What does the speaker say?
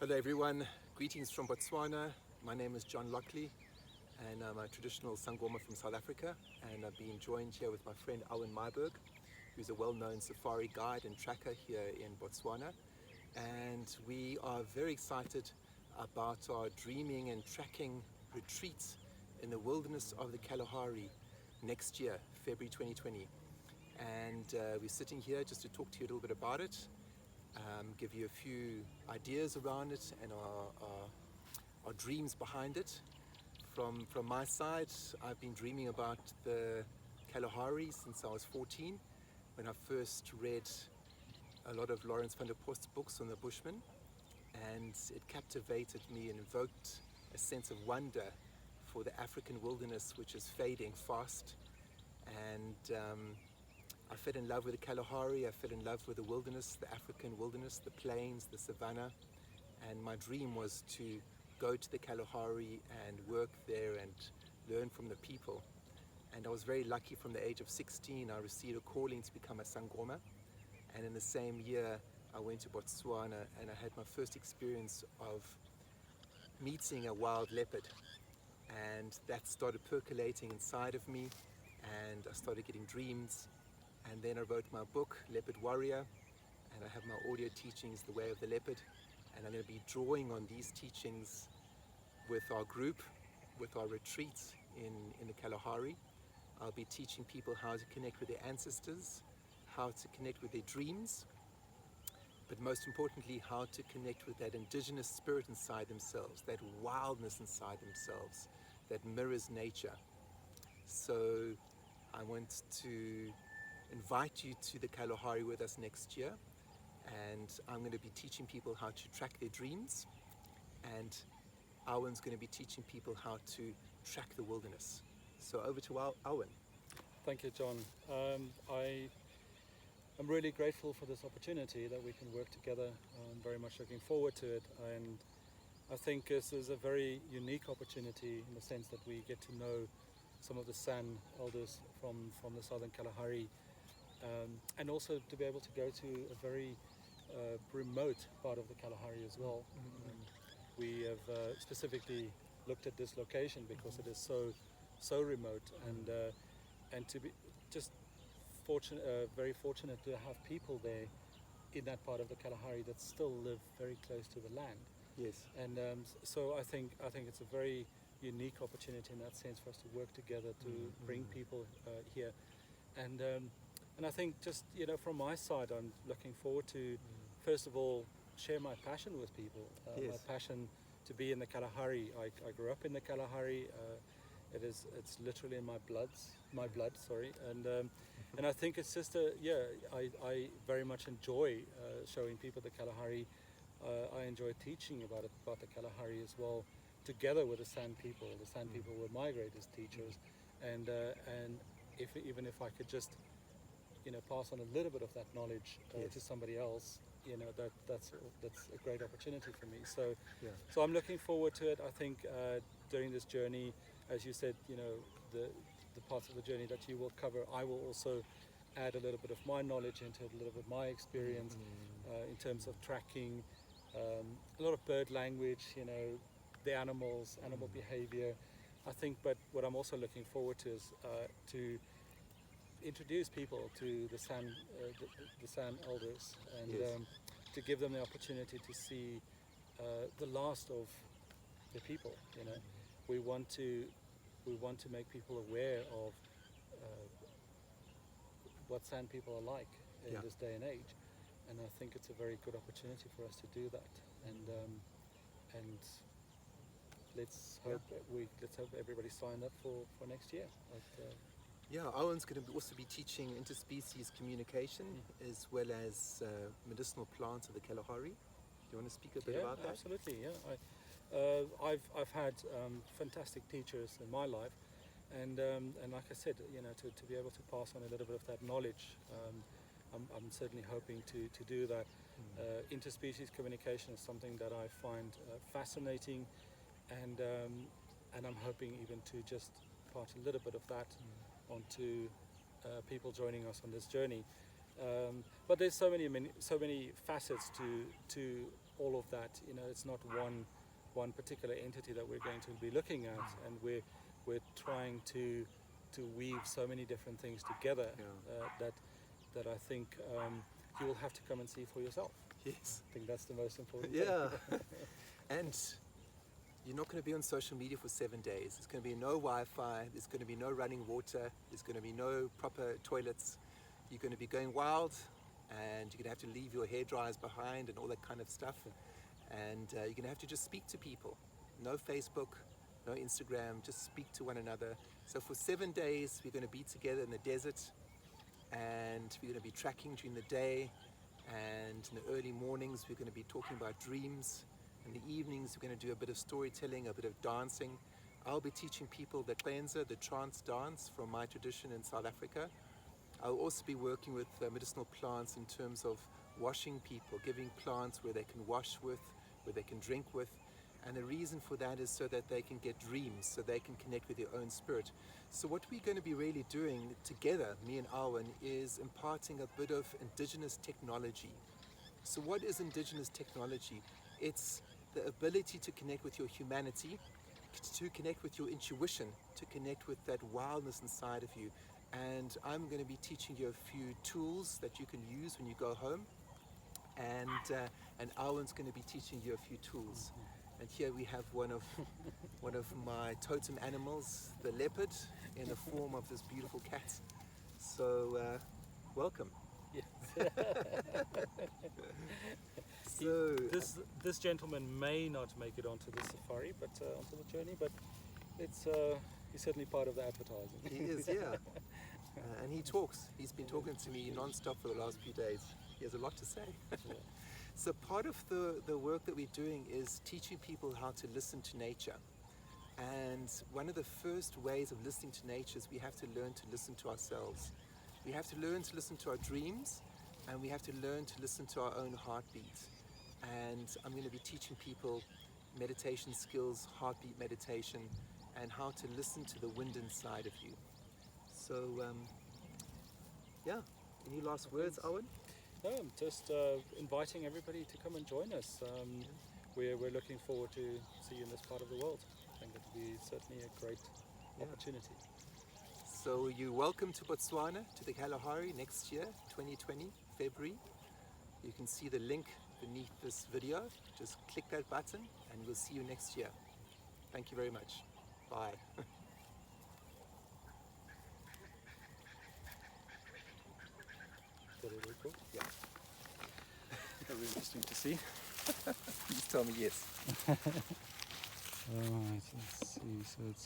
Hello everyone, greetings from Botswana. My name is John Lockley and I'm a traditional Sangoma from South Africa, and I've been joined here with my friend Owen Myburg, who's a well-known safari guide and tracker here in Botswana. And we are very excited about our dreaming and tracking retreats in the wilderness of the Kalahari next year, February 2020. And we're sitting here just to talk to you a little bit about it, give you a few ideas around it and our dreams behind it. From my side, I've been dreaming about the Kalahari since I was 14, when I first read a lot of Lawrence van der Post's books on the Bushmen, and it captivated me and invoked a sense of wonder for the African wilderness, which is fading fast. And I fell in love with the Kalahari, I fell in love with the wilderness, the African wilderness, the plains, the savannah, and my dream was to go to the Kalahari and work there and learn from the people. And I was very lucky. From the age of 16, I received a calling to become a Sangoma, and in the same year I went to Botswana and I had my first experience of meeting a wild leopard, and that started percolating inside of me, and I started getting dreams. And then I wrote my book, Leopard Warrior, and I have my audio teachings, The Way of the Leopard, and I'm going to be drawing on these teachings with our group, with our retreats in the Kalahari. I'll be teaching people how to connect with their ancestors, how to connect with their dreams, but most importantly, how to connect with that indigenous spirit inside themselves, that wildness inside themselves, that mirrors nature. So I want to invite you to the Kalahari with us next year, and I'm going to be teaching people how to track their dreams, and Owen's going to be teaching people how to track the wilderness. So over to Owen. Thank you, John. I'm really grateful for this opportunity that we can work together. I'm very much looking forward to it, and I think this is a very unique opportunity in the sense that we get to know some of the San elders from the Southern Kalahari, and also to be able to go to a very remote part of the Kalahari as well. We have specifically looked at this location because it is so remote, and to be just very fortunate to have people there in that part of the Kalahari that still live very close to the land. Yes. And so I think it's a very unique opportunity in that sense for us to work together to bring people here, and I think just from my side, I'm looking forward to first of all share my passion with people. Yes. My passion to be in the Kalahari. I grew up in the Kalahari. It's literally in my blood. Sorry, and I think it's just I very much enjoy showing people the Kalahari. I enjoy teaching about the Kalahari as well, together with the San people. The San people were my greatest teachers, and even if I could just pass on a little bit of that knowledge Yes. to somebody else, that's a great opportunity for me. So Yeah. so I'm looking forward to it. I think during this journey, as you said, the parts of the journey that you will cover, I will also add a little bit of my knowledge into it, a little bit of my experience in terms of tracking, a lot of bird language, the animal behavior. I think, but what I'm also looking forward to is to introduce people to the San elders, and Yes. to give them the opportunity to see the last of the people. We want to make people aware of what San people are like in this day and age, and I think it's a very good opportunity for us to do that. And let's hope everybody signed up for next year. Yeah, Owen's going to also be teaching interspecies communication as well as medicinal plants of the Kalahari. Do you want to speak a bit about that? Absolutely. Yeah, I've had fantastic teachers in my life, and like I said, to be able to pass on a little bit of that knowledge, I'm certainly hoping to do that. Interspecies communication is something that I find fascinating, and I'm hoping even to just part a little bit of that onto people joining us on this journey. But there's so many facets to all of that, you know, it's not one particular entity that we're going to be looking at, and we're trying to weave so many different things together that I think you will have to come and see for yourself. Yes. I think that's the most important Yeah. thing. And you're not going to be on social media for 7 days. There's going to be no Wi-Fi. There's going to be no running water. There's going to be no proper toilets. You're going to be going wild, and you're going to have to leave your hair dryers behind and all that kind of stuff. And you're going to have to just speak to people. No Facebook, no Instagram, just speak to one another. So for 7 days, we're going to be together in the desert, and we're going to be tracking during the day, and in the early mornings, we're going to be talking about dreams. In the evenings, we're going to do a bit of storytelling, a bit of dancing. I'll be teaching people the cleanser, the trance dance from my tradition in South Africa. I'll also be working with medicinal plants in terms of washing people, giving plants where they can wash with, where they can drink with. And the reason for that is so that they can get dreams, so they can connect with their own spirit. So what we're going to be really doing together, me and Alwyn, is imparting a bit of indigenous technology. So what is indigenous technology? It's the ability to connect with your humanity, to connect with your intuition, to connect with that wildness inside of you. And I'm going to be teaching you a few tools that you can use when you go home. And Alwyn's going to be teaching you a few tools. And here we have one of my totem animals, the leopard, in the form of this beautiful cat. So welcome. Yes. So this gentleman may not make it onto the safari, but onto the journey, but it's he's certainly part of the advertising. he is, yeah. And he talks. He's been talking to me non-stop for the last few days. He has a lot to say. Yeah. So part of the work that we're doing is teaching people how to listen to nature. And one of the first ways of listening to nature is we have to learn to listen to ourselves. We have to learn to listen to our dreams, and we have to learn to listen to our own heartbeat. And I'm going to be teaching people meditation skills, heartbeat meditation, and how to listen to the wind inside of you. So, yeah, any last words, Owen? No, I'm just inviting everybody to come and join us. We're looking forward to see you in this part of the world. I think it will be certainly a great opportunity. So you're welcome to Botswana, to the Kalahari next year, 2020, February. You can see the link beneath this video. Just click that button and we'll see you next year. Thank you very much. Bye. Very, very cool. Yeah. Very interesting to see. Please tell me yes. Alright, let's see. So it's